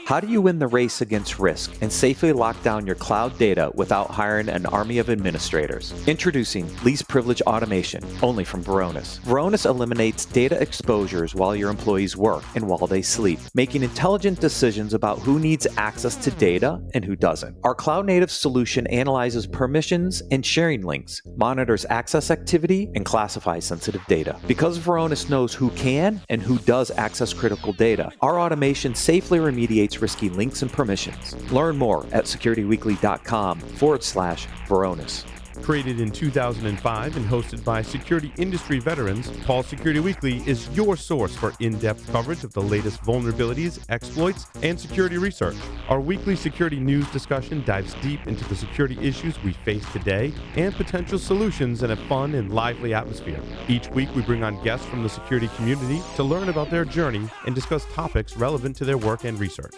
How do you win the race against risk and safely lock down your cloud data without hiring an army of administrators? Introducing Least Privilege Automation, only from Varonis. Varonis eliminates data exposures while your employees work and while they sleep, making intelligent decisions about who needs access to data and who doesn't. Our cloud-native solution analyzes permissions and sharing links, monitors access activity, and classifies sensitive data. Because Varonis knows who can and who does access critical data, our automation safely remediates risky links and permissions. Learn more at securityweekly.com/Varonis. Created in 2005 and hosted by security industry veterans, Paul Security Weekly is your source for in-depth coverage of the latest vulnerabilities, exploits, and security research. Our weekly security news discussion dives deep into the security issues we face today and potential solutions in a fun and lively atmosphere. Each week, we bring on guests from the security community to learn about their journey and discuss topics relevant to their work and research.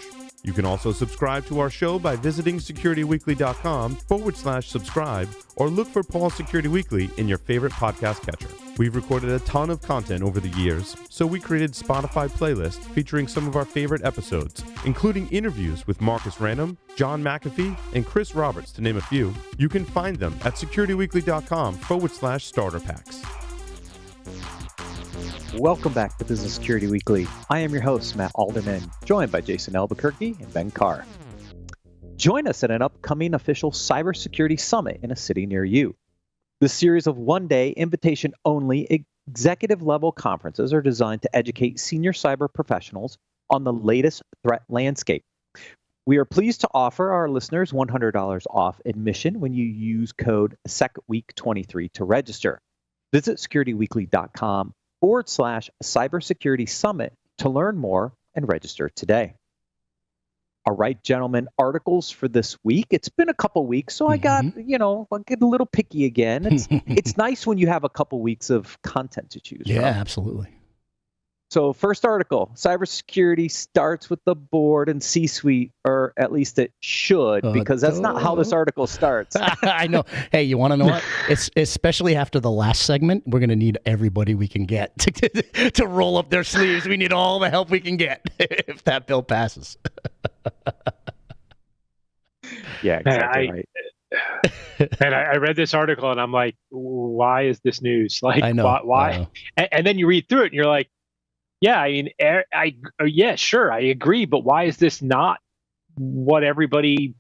You can also subscribe to our show by visiting securityweekly.com/subscribe or look for Paul Security Weekly in your favorite podcast catcher. We've recorded a ton of content over the years, so we created Spotify playlists featuring some of our favorite episodes, including interviews with Marcus Random, John McAfee, and Chris Roberts, to name a few. You can find them at securityweekly.com/starter packs. Welcome back to Business Security Weekly. I am your host, Matt Alderman, joined by Jason Albuquerque and Ben Carr. Join us at an upcoming official Cybersecurity Summit in a city near you. This series of one-day, invitation-only, executive-level conferences are designed to educate senior cyber professionals on the latest threat landscape. We are pleased to offer our listeners $100 off admission when you use code SECWEEK23 to register. Visit securityweekly.com/cybersecurity summit to learn more and register today. All right, gentlemen, articles for this week. It's been a couple weeks, so I got, I'll get a little picky again. It's nice when you have a couple weeks of content to choose from. Yeah, absolutely. So first article, cybersecurity starts with the board and C-suite, or at least it should, because that's not how this article starts. I know. Hey, you want to know what? It's especially after the last segment, we're going to need everybody we can get to roll up their sleeves. We need all the help we can get if that bill passes. Yeah, exactly right. And I read this article and I'm like, why is this news? Like, I know, why? I know. And then you read through it and you're like, yeah, I mean, yeah, sure, I agree, but why is this not what everybody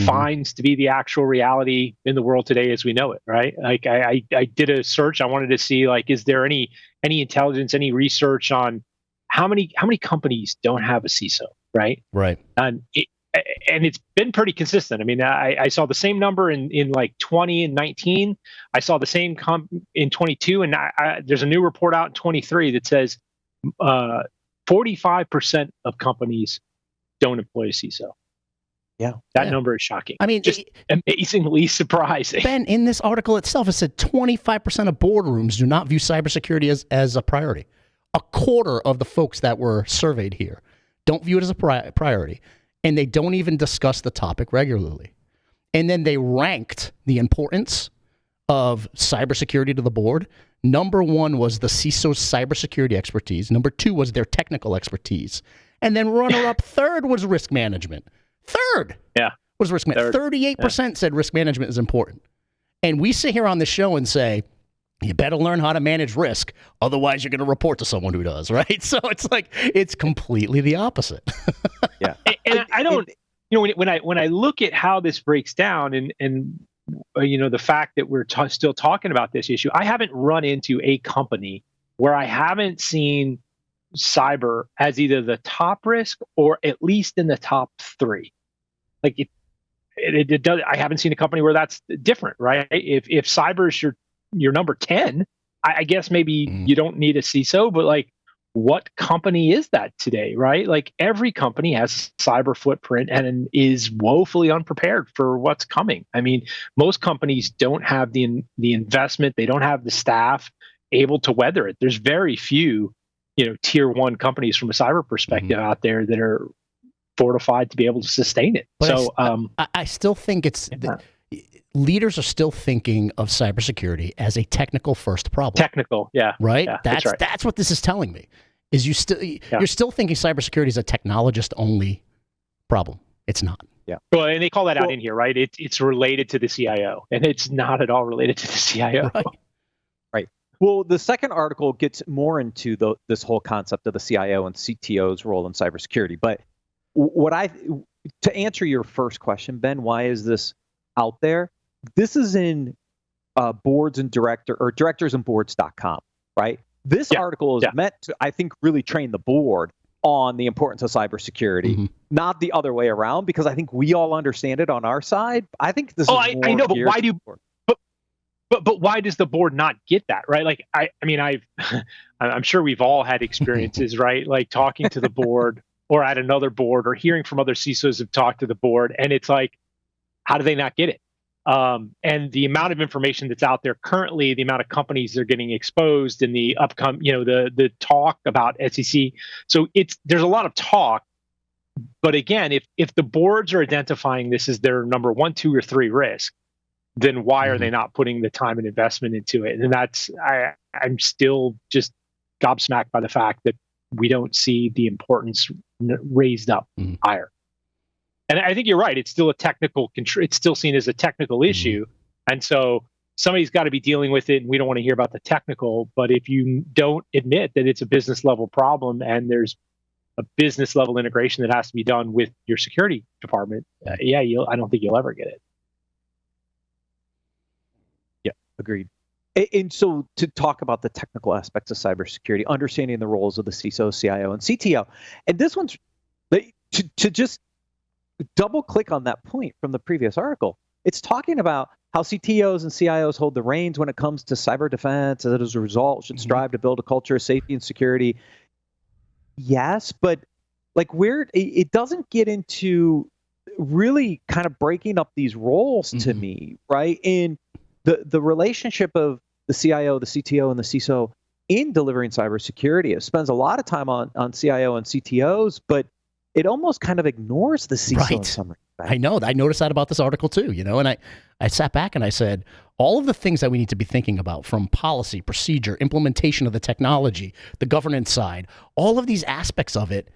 finds to be the actual reality in the world today as we know it, right? Like, I did a search. I wanted to see, like, is there any intelligence, any research on how many companies don't have a CISO, right? Right. And it's been pretty consistent. I mean, I saw the same number in like 20 and 19. I saw the same in 22, and there's a new report out in 23 that says 45% of companies don't employ a CISO. Yeah. That number is shocking. I mean, just amazingly surprising. Ben, in this article itself, it said 25% of boardrooms do not view cybersecurity as a priority. A quarter of the folks that were surveyed here don't view it as a priority, and they don't even discuss the topic regularly. And then they ranked the importance of cybersecurity to the board. Number one was the CISO's cybersecurity expertise. Number two was their technical expertise. And then runner-up third was risk management. Third was risk management. 38% said risk management is important. And we sit here on the show and say, you better learn how to manage risk, otherwise you're going to report to someone who does, right? So it's like, it's completely the opposite. Yeah. And I don't, when I look at how this breaks down and the fact that we're still talking about this issue, I haven't run into a company where I haven't seen cyber as either the top risk or at least in the top three. Like it does. I haven't seen a company where that's different, right? If cyber is your number 10, I guess maybe you don't need a CISO, but like, what company is that today, right? Like, every company has a cyber footprint and is woefully unprepared for what's coming. I mean, most companies don't have the investment, they don't have the staff able to weather it. There's very few, tier one companies from a cyber perspective out there that are fortified to be able to sustain it. But so I still think leaders are still thinking of cybersecurity as a technical first problem. Technical, yeah. Right? Yeah, that's what this is telling me. Is you're still thinking cybersecurity is a technologist only problem. It's not. Well, and they call that out in here, right? It's related to the CIO, and it's not at all related to the CIO. Right. Well, the second article gets more into this whole concept of the CIO and CTO's role in cybersecurity. But to answer your first question, Ben, why is this out there? This is in boards and directorsandboards.com, right? This article is meant to, I think, really train the board on the importance of cybersecurity, not the other way around, because I think we all understand it on our side. I think this is I know, but why do but why does the board not get that, right? Like, I mean, I'm sure we've all had experiences, right? Like talking to the board or at another board or hearing from other CISOs who've talked to the board, and it's like, how do they not get it? And the amount of information that's out there currently, the amount of companies that are getting exposed, and the upcoming, the talk about SEC. So there's a lot of talk, but again, if the boards are identifying this as their number 1, 2, or 3 risk, then why are they not putting the time and investment into it? And I'm still just gobsmacked by the fact that we don't see the importance raised up higher. And I think you're right. It's still it's still seen as a technical issue. And so somebody's got to be dealing with it, and we don't want to hear about the technical. But if you don't admit that it's a business level problem and there's a business level integration that has to be done with your security department, I don't think you'll ever get it. Yeah, agreed. And so to talk about the technical aspects of cybersecurity, understanding the roles of the CISO, CIO, and CTO, and this one's to just double click on that point from the previous article. It's talking about how CTOs and CIOs hold the reins when it comes to cyber defense, and as a result should strive to build a culture of safety and security. Yes, but like where it doesn't get into really kind of breaking up these roles to me, right? In the relationship of the CIO, the CTO, and the CISO in delivering cybersecurity. It spends a lot of time on CIO and CTOs, but it almost kind of ignores the CISO in some respect. I know. I noticed that about this article too, and I sat back and I said, all of the things that we need to be thinking about, from policy, procedure, implementation of the technology, the governance side, all of these aspects of it,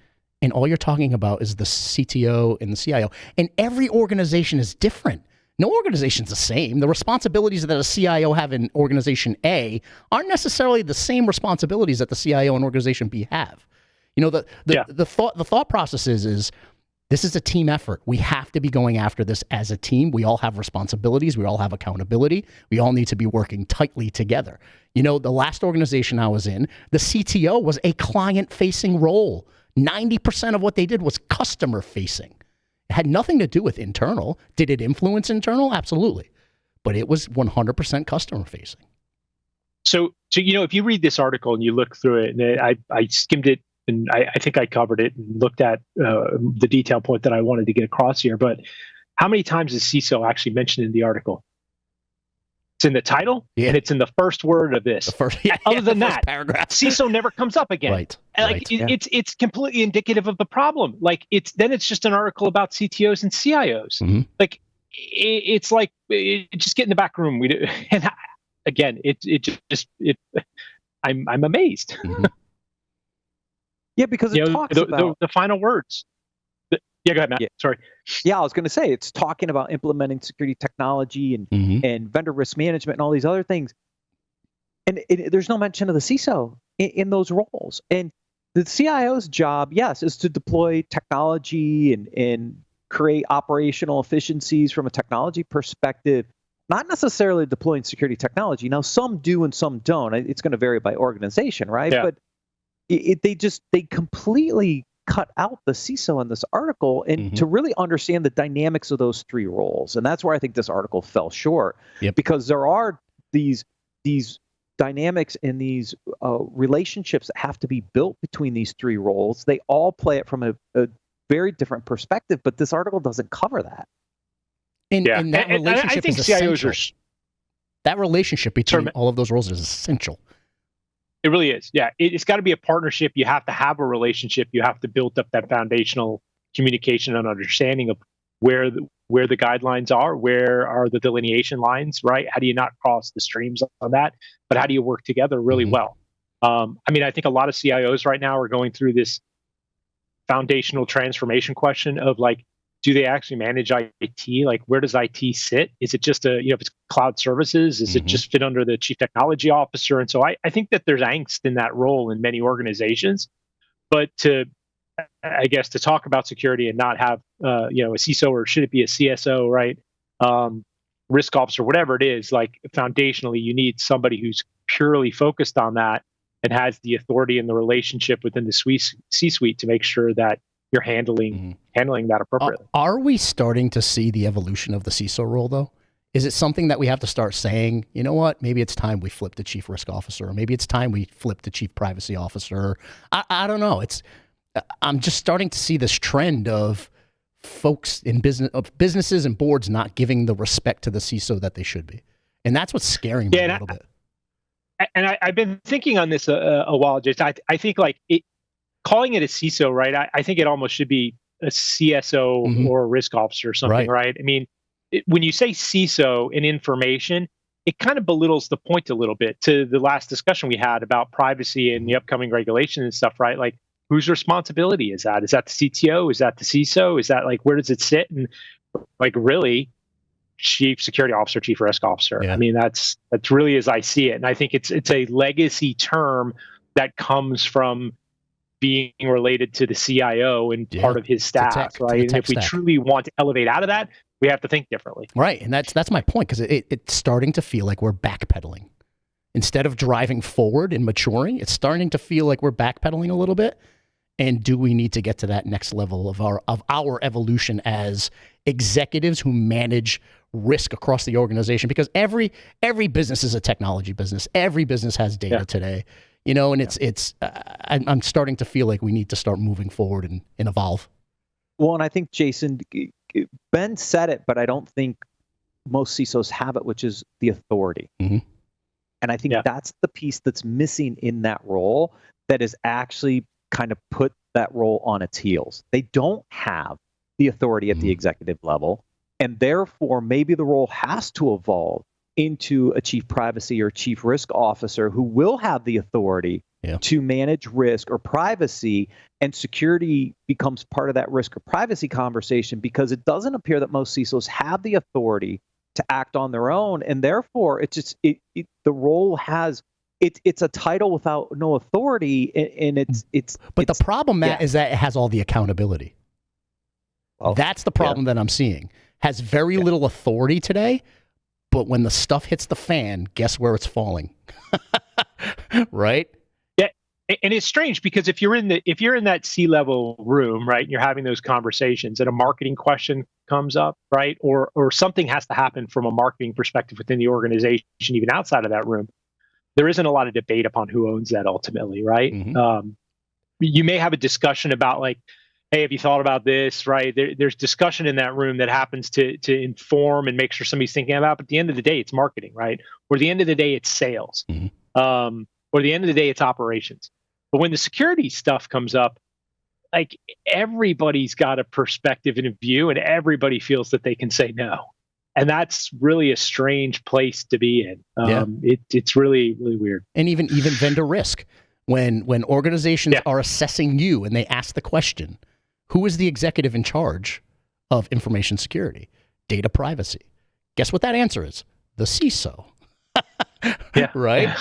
and all you're talking about is the CTO and the CIO. And every organization is different. No organization's the same. The responsibilities that a CIO have in organization A aren't necessarily the same responsibilities that the CIO in organization B have. The thought process is this is a team effort. We have to be going after this as a team. We all have responsibilities. We all have accountability. We all need to be working tightly together. The last organization I was in, the CTO was a client-facing role. 90% of what they did was customer-facing. It had nothing to do with internal. Did it influence internal? Absolutely. But it was 100% customer-facing. So if you read this article and you look through it, and I skimmed it, and I think I covered it and looked at the detail point that I wanted to get across here. But how many times is CISO actually mentioned in the article? It's in the title, and it's in the first word of this. Other than that, paragraph. CISO never comes up again. Right. It's completely indicative of the problem. Like it's just an article about CTOs and CIOs. Like it's like just get in the back room. And again, I'm amazed. Yeah, because it talks about the final words. Go ahead, Matt. Yeah. Sorry. Yeah, I was going to say it's talking about implementing security technology and vendor risk management and all these other things. And there's no mention of the CISO in those roles. And the CIO's job, yes, is to deploy technology and create operational efficiencies from a technology perspective, not necessarily deploying security technology. Now, some do and some don't. It's going to vary by organization, right? Yeah. But they completely cut out the CISO in this article and to really understand the dynamics of those 3 roles. And that's where I think this article fell short, because there are these dynamics and these relationships that have to be built between these 3 roles. They all play it from a very different perspective, but this article doesn't cover that. And that relationship is essential. That relationship between all of those roles is essential. It really is. Yeah. It's got to be a partnership. You have to have a relationship. You have to build up that foundational communication and understanding of where the guidelines are, where are the delineation lines, right? How do you not cross the streams on that? But how do you work together really well? I think a lot of CIOs right now are going through this foundational transformation question of like, do they actually manage IT? Like, where does IT sit? Is it just if it's cloud services, is it just fit under the chief technology officer? And so I think that there's angst in that role in many organizations. But I guess to talk about security and not have, a CISO, or should it be a CSO, right? Risk officer, whatever it is, like foundationally, you need somebody who's purely focused on that and has the authority and the relationship within the C-suite to make sure that you're handling that appropriately. Are we starting to see the evolution of the CISO role, though? Is it something that we have to start saying, you know what, maybe it's time we flip the chief risk officer, or maybe it's time we flip the chief privacy officer? I don't know. I'm just starting to see this trend of folks in businesses and boards not giving the respect to the CISO that they should be. And that's what's scaring me a little bit. And I've been thinking on this a while. Just I think like calling it a CISO, right? I think it almost should be a CSO or a risk officer or something, right? I mean, when you say CISO in information, it kind of belittles the point a little bit to the last discussion we had about privacy and the upcoming regulation and stuff, right? Like, whose responsibility is that? Is that the CTO? Is that the CISO? Is that like, where does it sit? And like, really, chief security officer, chief risk officer. Yeah. I mean, that's really as I see it. And I think it's a legacy term that comes from being related to the CIO and part of his staff, right? And if we truly want to elevate out of that, we have to think differently. Right. And that's my point, because it's starting to feel like we're backpedaling. Instead of driving forward and maturing, it's starting to feel like we're backpedaling a little bit. And do we need to get to that next level of our evolution as executives who manage risk across the organization? Because every business is a technology business. Every business has data today, and I'm starting to feel like we need to start moving forward and evolve. Well, and I think, Jason, Ben said it, but I don't think most CISOs have it, which is the authority. And I think that's the piece that's missing in that role that is actually kind of put that role on its heels. They don't have the authority at the executive level, and therefore maybe the role has to evolve into a chief privacy or chief risk officer who will have the authority to manage risk or privacy, and security becomes part of that risk or privacy conversation, because it doesn't appear that most CISOs have the authority to act on their own, and therefore the role has it's a title without no authority, and it's. But the problem, Matt, is that it has all the accountability. Well, that's the problem that I'm seeing. Has very little authority today, but when the stuff hits the fan, guess where it's falling? Right? Yeah, and it's strange because if you're in that C-level room, right, and you're having those conversations, and a marketing question comes up, right, or something has to happen from a marketing perspective within the organization, even outside of that room, there isn't a lot of debate upon who owns that ultimately, right? You may have a discussion about like, hey, have you thought about this, right? There's discussion in that room that happens to inform and make sure somebody's thinking about, but at the end of the day, it's marketing, right? Or at the end of the day, it's sales. Or at the end of the day, it's operations. But when the security stuff comes up, like everybody's got a perspective and a view, and everybody feels that they can say no. And that's really a strange place to be in. It's really, really weird. And even vendor risk. When organizations are assessing you and they ask the question, who is the executive in charge of information security, data privacy? Guess what that answer is? The CISO. Right?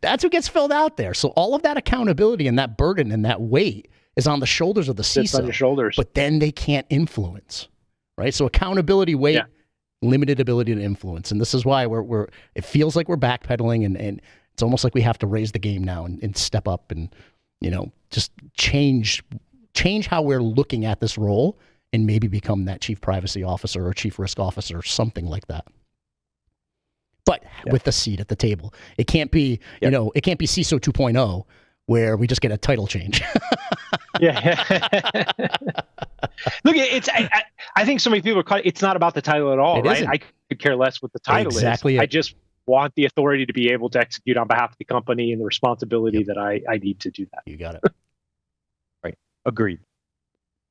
That's who gets filled out there. So all of that accountability and that burden and that weight is on the shoulders of the CISO. It's on your shoulders. But then they can't influence. Right? So accountability, weight, limited ability to influence. And this is why it feels like we're backpedaling, and it's almost like we have to raise the game now and step up and, just change how we're looking at this role, and maybe become that chief privacy officer or chief risk officer, something like that. But with the seat at the table, it can't be, it can't be CISO 2.0 where we just get a title change. Look, I think so many people it's not about the title at all, right? I could care less what the title is. I just want the authority to be able to execute on behalf of the company, and the responsibility that I need to do that. You got it. Right. Agreed.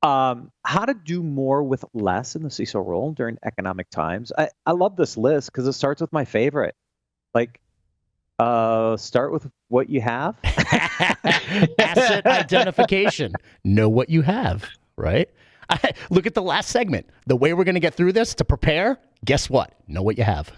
How to do more with less in the CISO role during economic times. I love this list because it starts with my favorite. Like, Start with what you have. Asset identification. Know what you have, right? Look at the last segment. The way we're going to get through this to prepare, guess what? Know what you have.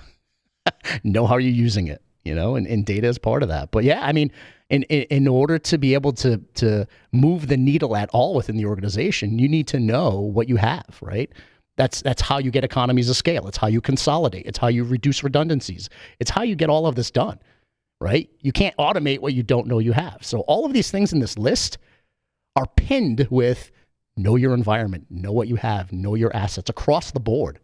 Know how you're using it, and data is part of that. But yeah, I mean, in order to be able to move the needle at all within the organization, you need to know what you have, right? That's how you get economies of scale. It's how you consolidate. It's how you reduce redundancies. It's how you get all of this done, right? You can't automate what you don't know you have. So all of these things in this list are pinned with know your environment, know what you have, know your assets across the board.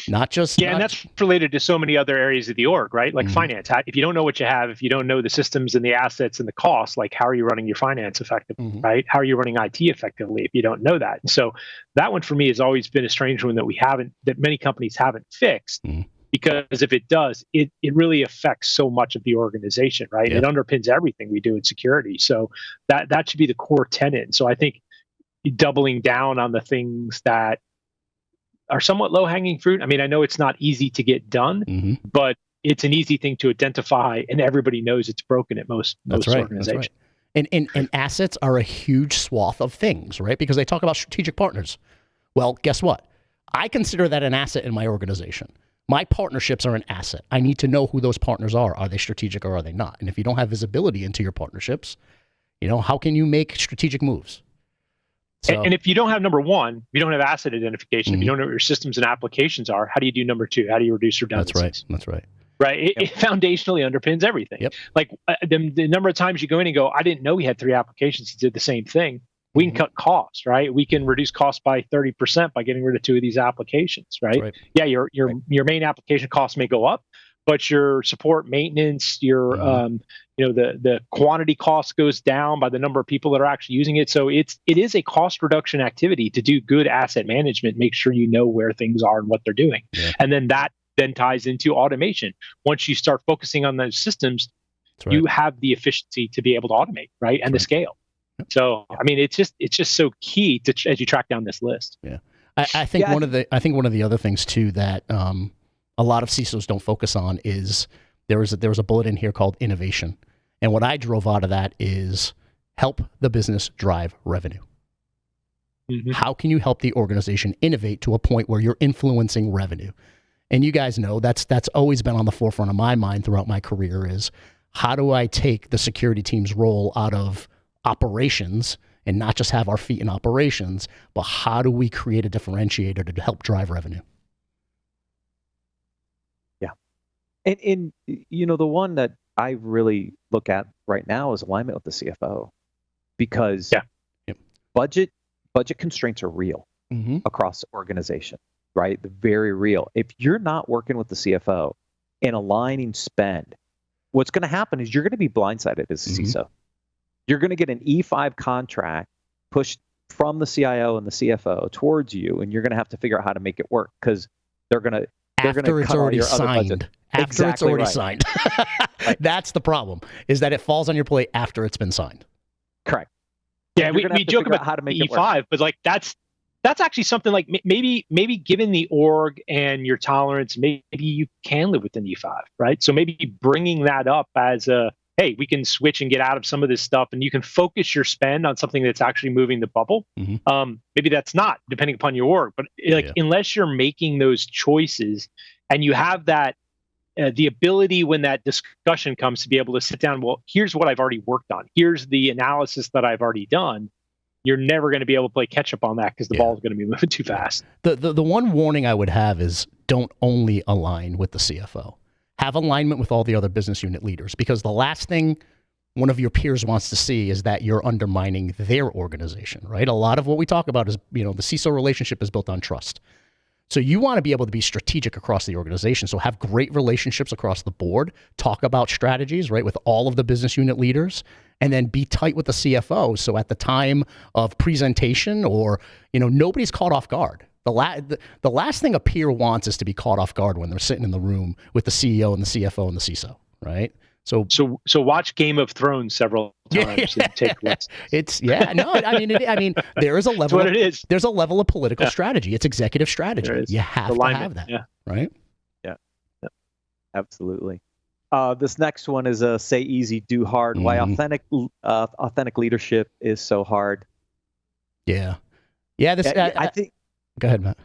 Not just and that's related to so many other areas of the org, right? Like finance. If you don't know what you have, if you don't know the systems and the assets and the costs, like how are you running your finance effectively, right? How are you running IT effectively if you don't know that? And so that one for me has always been a strange one that many companies haven't fixed, because if it does, it really affects so much of the organization, right? It underpins everything we do in security. So that should be the core tenet. So I think doubling down on the things that are somewhat low-hanging fruit. I mean, I know it's not easy to get done, but it's an easy thing to identify, and everybody knows it's broken at most organizations. That's right. And assets are a huge swath of things, right? Because they talk about strategic partners. Well, guess what? I consider that an asset in my organization. My partnerships are an asset. I need to know who those partners are. Are they strategic or are they not? And if you don't have visibility into your partnerships, how can you make strategic moves? So, and if you don't have number one, you don't have asset identification. If you don't know what your systems and applications are, how do you do number two? How do you reduce redundancies? That's right. Right. It foundationally underpins everything. Yep. Like the number of times you go in and go, I didn't know we had 3 applications that did the same thing. We can cut costs, right? We can reduce costs by 30% by getting rid of 2 of these applications, right? Yeah, your main application costs may go up, but your support, maintenance, your the quantity cost goes down by the number of people that are actually using it. So it is a cost reduction activity to do good asset management. Make sure you know where things are and what they're doing, and then that then ties into automation. Once you start focusing on those systems, you have the efficiency to be able to automate, right, and the scale. So I mean, it's just so key to as you track down this list. Yeah, I think one of the other things too that a lot of CISOs don't focus on is there was a bullet in here called innovation, and what I drove out of that is help the business drive revenue. How can you help the organization innovate to a point where you're influencing revenue? And you guys know that's always been on the forefront of my mind throughout my career is how do I take the security team's role out of operations and not just have our feet in operations, but how do we create a differentiator to help drive revenue? Yeah. And the one that I really look at right now is alignment with the CFO, because budget constraints are real across the organization, right? They're very real. If you're not working with the CFO and aligning spend, what's going to happen is you're going to be blindsided as a CISO. You're going to get an E5 contract pushed from the CIO and the CFO towards you, and you're going to have to figure out how to make it work because they're going to cut all your other budget. After it's already signed. That's the problem, is that it falls on your plate after it's been signed. Correct. Yeah, we joke about how to make E5, but like that's actually something like maybe given the org and your tolerance, maybe you can live within E5, right? So maybe bringing that up as a, hey, we can switch and get out of some of this stuff, and you can focus your spend on something that's actually moving the bubble. Maybe that's not, depending upon your org, but unless you're making those choices and you have that, the ability when that discussion comes to be able to sit down, well, here's what I've already worked on. Here's the analysis that I've already done. You're never going to be able to play catch up on that because the ball is going to be moving too fast. The one warning I would have is don't only align with the CFO. Have alignment with all the other business unit leaders, because the last thing one of your peers wants to see is that you're undermining their organization, right? A lot of what we talk about is, the CISO relationship is built on trust. So you want to be able to be strategic across the organization. So have great relationships across the board, talk about strategies, right, with all of the business unit leaders, and then be tight with the CFO. So at the time of presentation or, nobody's caught off guard. The last thing a peer wants is to be caught off guard when they're sitting in the room with the CEO and the CFO and the CISO, right? So watch Game of Thrones several times and take lessons. I mean, there is a level. What it is. There's a level of political strategy. It's executive strategy. You have to have that, right? Yeah, absolutely. This next one is a say easy, do hard. Why authentic leadership is so hard. Yeah. Yeah. I think. Go ahead, Matt.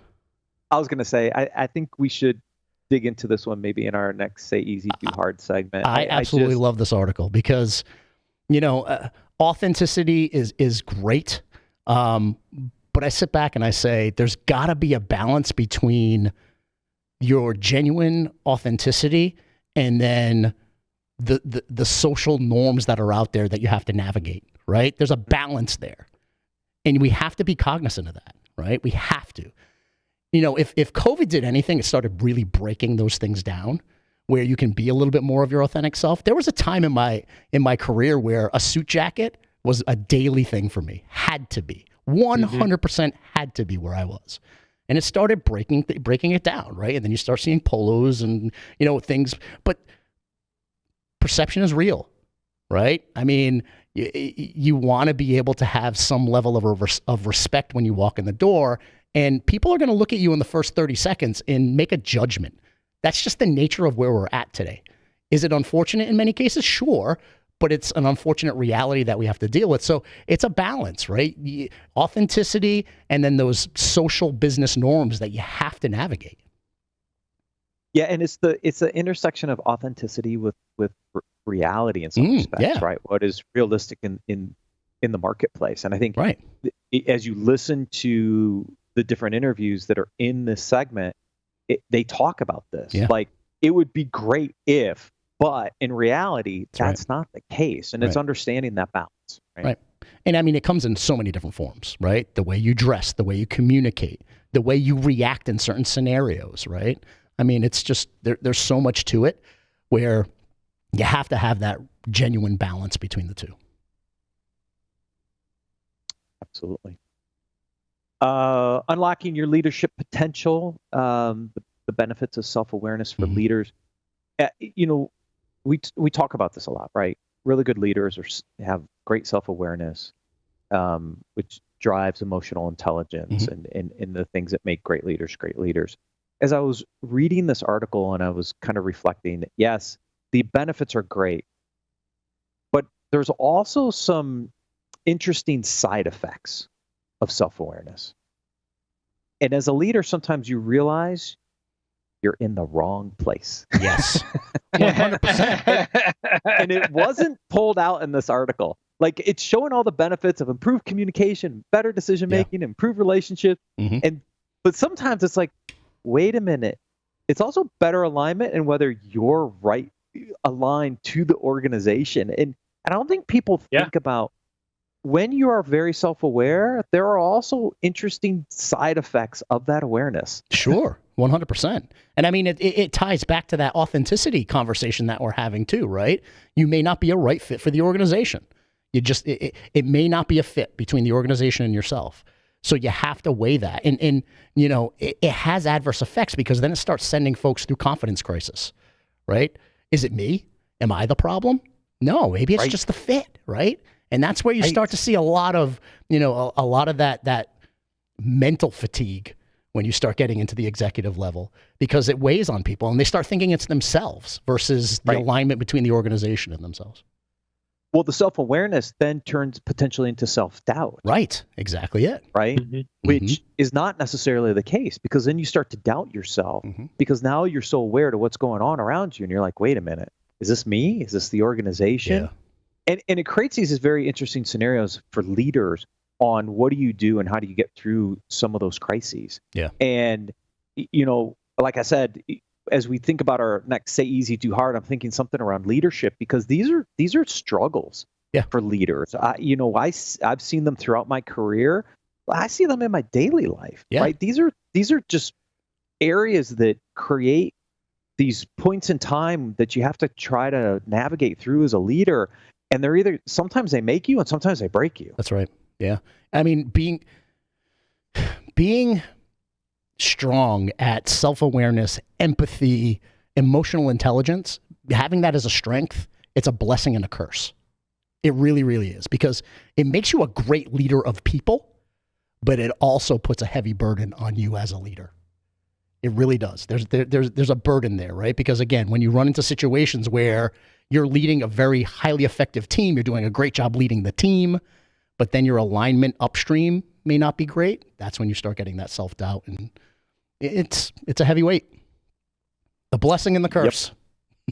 I was going to say, I think we should dig into this one maybe in our next say easy, do hard segment. I absolutely love this article because, authenticity is great. But I sit back and I say, there's got to be a balance between your genuine authenticity and then the social norms that are out there that you have to navigate, right? There's a balance there. And we have to be cognizant of that, right? We have to. If COVID did anything, it started really breaking those things down where you can be a little bit more of your authentic self. There was a time in my career where a suit jacket was a daily thing for me. Had to be. 100% had to be where I was. And it started breaking it down, right? And then you start seeing polos and, things. But perception is real, right? I mean, you want to be able to have some level of respect when you walk in the door. And people are going to look at you in the first 30 seconds and make a judgment. That's just the nature of where we're at today. Is it unfortunate in many cases? Sure. But it's an unfortunate reality that we have to deal with. So it's a balance, right? Authenticity and then those social business norms that you have to navigate. Yeah, and it's the intersection of authenticity with reality in some respects, right? What is realistic in the marketplace. And I think as you listen to the different interviews that are in this segment, they talk about this. Yeah. Like, it would be great if, but in reality, that's not the case. And it's understanding that balance. Right. And I mean, it comes in so many different forms, right? The way you dress, the way you communicate, the way you react in certain scenarios, right? I mean, it's just, there's so much to it where you have to have that genuine balance between the two. Absolutely. Unlocking your leadership potential, the benefits of self-awareness for leaders. We talk about this a lot, right? Really good leaders have great self-awareness, which drives emotional intelligence and the things that make great leaders great leaders. As I was reading this article and I was kind of reflecting, yes, the benefits are great, but there's also some interesting side effects of self-awareness. And as a leader, sometimes you realize you're in the wrong place. Yes. 100%. And it wasn't pulled out in this article. Like, it's showing all the benefits of improved communication, better decision making, improved relationships. But sometimes it's like, wait a minute. It's also better alignment and whether you're aligned to the organization. And I don't think people think about, when you are very self-aware, there are also interesting side effects of that awareness. Sure. 100%. And I mean, it ties back to that authenticity conversation that we're having too, right? You may not be a right fit for the organization. It may not be a fit between the organization and yourself. So you have to weigh that. And it has adverse effects because then it starts sending folks through confidence crisis, right? Is it me? Am I the problem? No, maybe it's just the fit, right? And that's where you start to see a lot of, a lot of that mental fatigue when you start getting into the executive level, because it weighs on people and they start thinking it's themselves versus the alignment between the organization and themselves. Well, the self-awareness then turns potentially into self-doubt. Right. Exactly it. Right. Which is not necessarily the case, because then you start to doubt yourself because now you're so aware to what's going on around you. And you're like, wait a minute, is this me? Is this the organization? Yeah. And it creates these very interesting scenarios for leaders on what do you do and how do you get through some of those crises. Yeah. And, like I said, as we think about our next say easy, do hard, I'm thinking something around leadership, because these are struggles for leaders. I've seen them throughout my career. I see them in my daily life. Yeah. Right. These are just areas that create these points in time that you have to try to navigate through as a leader. And they're either, sometimes they make you and sometimes they break you. That's right. Yeah. I mean, being strong at self-awareness, empathy, emotional intelligence, having that as a strength, it's a blessing and a curse. It really, really is, because it makes you a great leader of people, but it also puts a heavy burden on you as a leader. It really does. There's a burden there, right? Because again, when you run into situations where you're leading a very highly effective team, you're doing a great job leading the team, but then your alignment upstream may not be great. That's when you start getting that self-doubt, and it's a heavy weight. The blessing and the curse.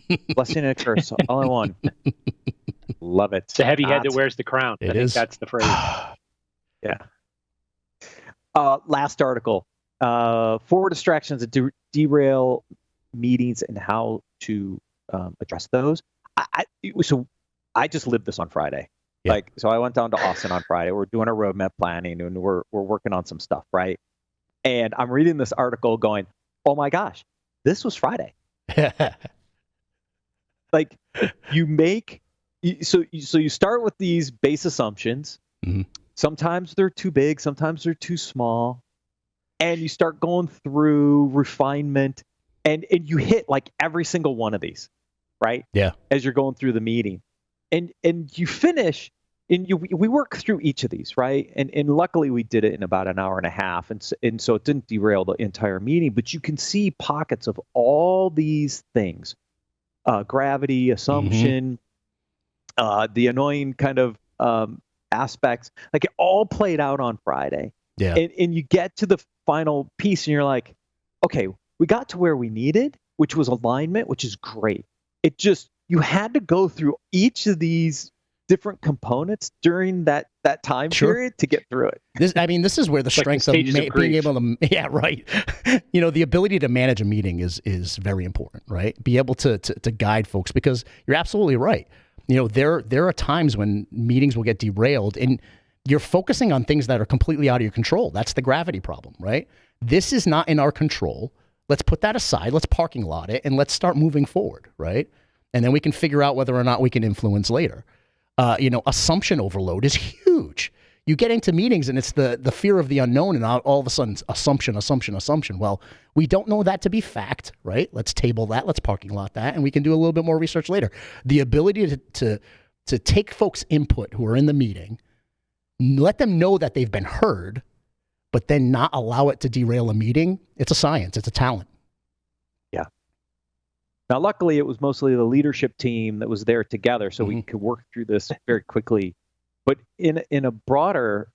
Yep. Blessing and a curse, all in one. Love it. It's a heavy head that wears the crown. I think that's the phrase. Yeah. Last article. 4 distractions that derail meetings and how to address those. So I just lived this on Friday. Yeah. So I went down to Austin on Friday. We're doing our roadmap planning and we're working on some stuff, right? And I'm reading this article going, oh my gosh, this was Friday. Like so you start with these base assumptions. Mm-hmm. Sometimes they're too big, sometimes they're too small. And you start going through refinement and you hit like every single one of these, right? Yeah. As you're going through the meeting. And you finish and we work through each of these, right? And luckily we did it in about an hour and a half. And so it didn't derail the entire meeting, but you can see pockets of all these things. Gravity, assumption, the annoying kind of aspects, like it all played out on Friday. Yeah. And you get to the final piece and you're like, okay, we got to where we needed, which was alignment, which is great. It just, you had to go through each of these different components during that time period to get through it. This is where the strength of being able to, yeah, right. The ability to manage a meeting is very important, right? Be able to guide folks, because you're absolutely right. There are times when meetings will get derailed and you're focusing on things that are completely out of your control. That's the gravity problem, right? This is not in our control. Let's put that aside. Let's parking lot it and let's start moving forward, right? And then we can figure out whether or not we can influence later. Assumption overload is huge. You get into meetings and it's the fear of the unknown, and all of a sudden assumption. Well, we don't know that to be fact, right? Let's table that. Let's parking lot that, and we can do a little bit more research later. The ability to take folks' input who are in the meeting, let them know that they've been heard, but then not allow it to derail a meeting. It's a science. It's a talent. Yeah. Now, luckily, it was mostly the leadership team that was there together, so we could work through this very quickly. But in a broader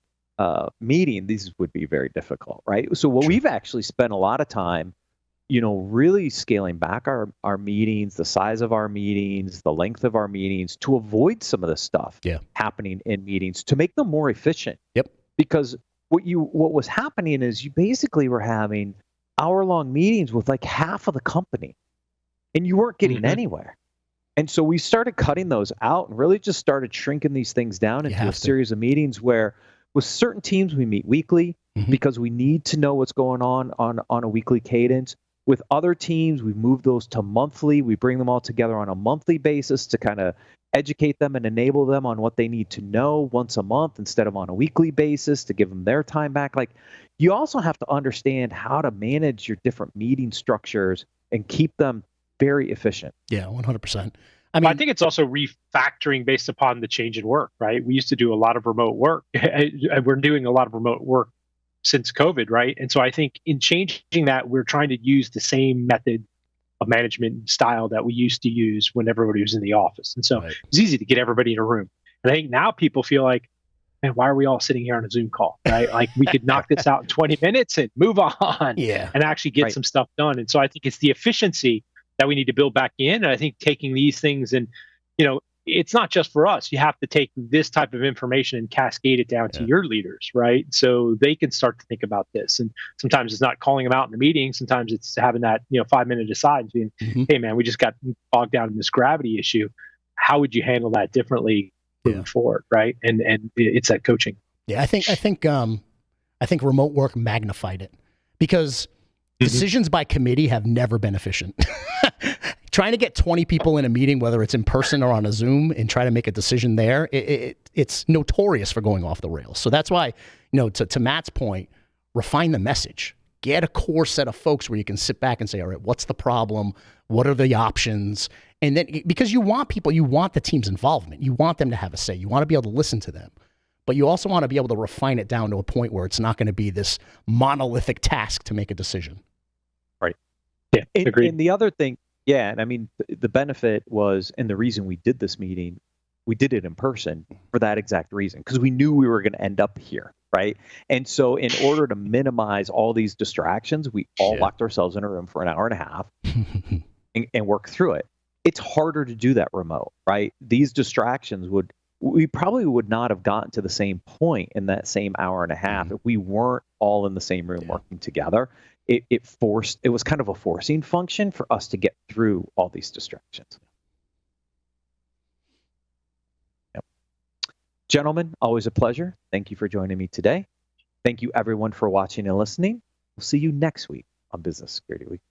meeting, these would be very difficult, right? So we've actually spent a lot of time, really scaling back our meetings, the size of our meetings, the length of our meetings, to avoid some of the stuff happening in meetings, to make them more efficient. Yep. Because what was happening is you basically were having hour-long meetings with like half of the company, and you weren't getting anywhere. And so we started cutting those out and really just started shrinking these things down into a series of meetings where with certain teams we meet weekly because we need to know what's going on a weekly cadence. With other teams, we move those to monthly. We bring them all together on a monthly basis to kind of educate them and enable them on what they need to know once a month instead of on a weekly basis to give them their time back. Like, you also have to understand how to manage your different meeting structures and keep them very efficient. Yeah, 100%. I think it's also refactoring based upon the change in work, right? We used to do a lot of remote work. We're doing a lot of remote work since COVID, right? And so I think in changing that, we're trying to use the same method of management style that we used to use when everybody was in the office. And so it's easy to get everybody in a room. And I think now people feel like, man, why are we all sitting here on a Zoom call, right? Like, we could knock this out in 20 minutes and move on and actually get some stuff done. And so I think it's the efficiency that we need to build back in. And I think taking these things and, it's not just for us. You have to take this type of information and cascade it down to your leaders, right? So they can start to think about this. And sometimes it's not calling them out in the meeting. Sometimes it's having that, 5-minute aside and being, hey man, we just got bogged down in this gravity issue. How would you handle that differently moving forward, right? And it's that coaching. Yeah, I think remote work magnified it, because decisions by committee have never been efficient. Trying to get 20 people in a meeting, whether it's in person or on a Zoom, and try to make a decision there, it's notorious for going off the rails. So that's why, to Matt's point, refine the message. Get a core set of folks where you can sit back and say, all right, what's the problem? What are the options? And then, because you want the team's involvement. You want them to have a say. You want to be able to listen to them. But you also want to be able to refine it down to a point where it's not going to be this monolithic task to make a decision. Right. Yeah, agreed. And the other thing, yeah, and I mean, the benefit was, and the reason we did this meeting, we did it in person for that exact reason, because we knew we were going to end up here, right? And so, in order to minimize all these distractions, we all locked ourselves in a room for an hour and a half and worked through it. It's harder to do that remote, right? These distractions we probably would not have gotten to the same point in that same hour and a half if we weren't all in the same room working together. It was kind of a forcing function for us to get through all these distractions. Yep. Gentlemen, always a pleasure. Thank you for joining me today. Thank you everyone for watching and listening. We'll see you next week on Business Security Week.